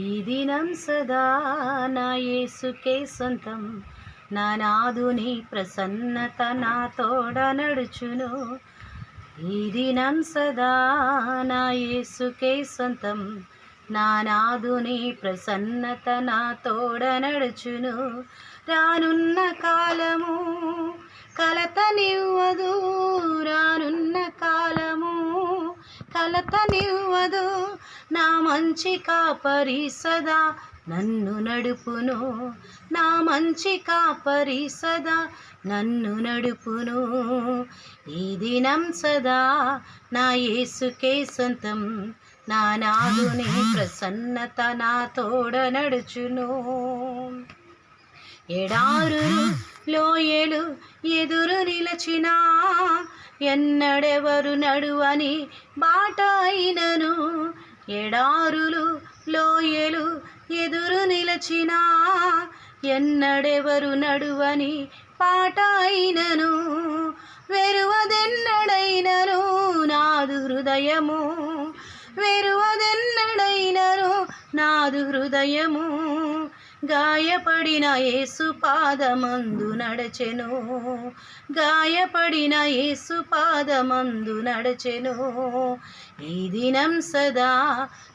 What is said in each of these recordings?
ఈ దినం సదా నా యేసుకే సొంతం, నా నాదుని ప్రసన్నత నా తోడ నడుచును. ఈ దినం సదా నా యేసుకే సొంతం, నా నాదుని ప్రసన్నత నా తోడ నడుచును. రానున్న కాలము కలతనివ్వదు, రానున్న కాలము కలతనివ్వదు. నా మంచి కాపరి సదా నన్ను నడుపును, నా మంచి కాపరి సదా నన్ను నడుపును. ఈ దినం సదా నా యేసుకే సొంతం, నా నాదుని ప్రసన్నత నా తోడ నడుచును. ఎడారులు లోయలు ఎదురు నిలచినా, ఎన్నడెవరు నడువని బాట అయినను. ఎడారులు లోయలు ఎదురు నిలచినా, ఎన్నడెవరు నడువని పాట అయినను. వెరువదెన్నడైనను నాదు హృదయము, వెరువదెన్నడైనను నాదు హృదయము. గాయపడిన యేసు పాదమందు నడచెను, గాయపడిన యేసు పాదమందు నడచెను. ఈ దినం సదా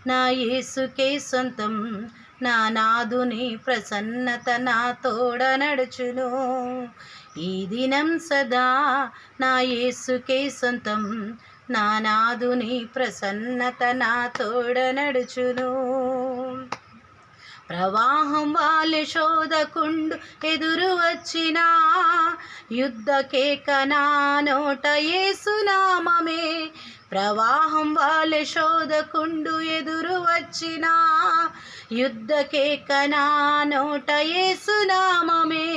నా యేసుకే సొంతం, నా నాదుని ప్రసన్నత నా తోడ నడుచును. ఈ దినం సదా నా యేసుకే సొంతం, నా నాదుని ప్రసన్నత నా తోడ నడుచును. ప్రవాహం వాలె శోధకుండు ఎదురు వచ్చినా, యుద్ధ కేక నా నోట యేసు నామమే. ప్రవాహం వాలె శోధకుండు ఎదురు వచ్చినా, యుద్ధ కేక నా నోట యేసు నామమే.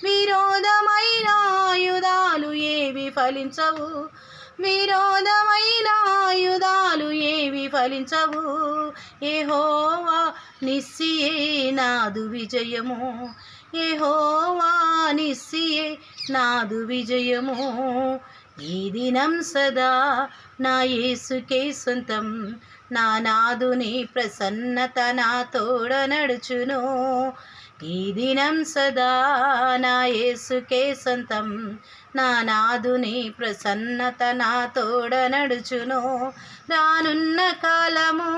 విరోధమైన ఆయుధాలు ఏవి ఫలించవు, విరోధమైన ఆయుధాలు ఏవి ఫలించవు. యెహోవా నిస్సియే నాదు విజయము, యెహోవా నిస్సియే నాదు విజయము. ఈ దినం సదా నా యేసుకే సొంతం, నా నాదుని ప్రసన్నత నా తోడ నడుచును. ఈ దినం సదా నా యేసుకే సొంతం, నా నాదుని ప్రసన్నత నా తోడ నడుచును. రానున్న కాలము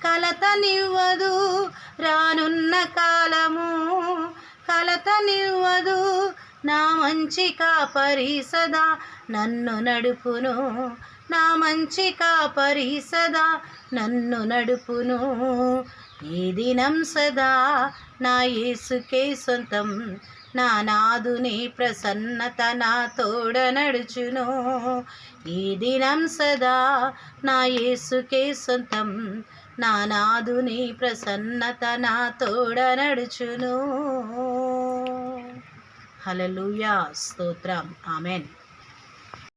కలతనివ్వదు, రానున్న కాలము కలతనివ్వదు. నా మంచి కాపరి సదా నన్ను నడుపును, నా మంచి కాపరి సదా నన్ను నడుపును. ఈ దినం సదా నా యేసుకే సొంతం, నా నాదుని ప్రసన్నత నా తోడ నడుచును. ఈ దినం సదా నా యేసుకే సొంతం, నా నాదుని ప్రసన్నత నా తోడ నడుచును. హల్లెలూయా, స్తోత్రం, ఆమెన్.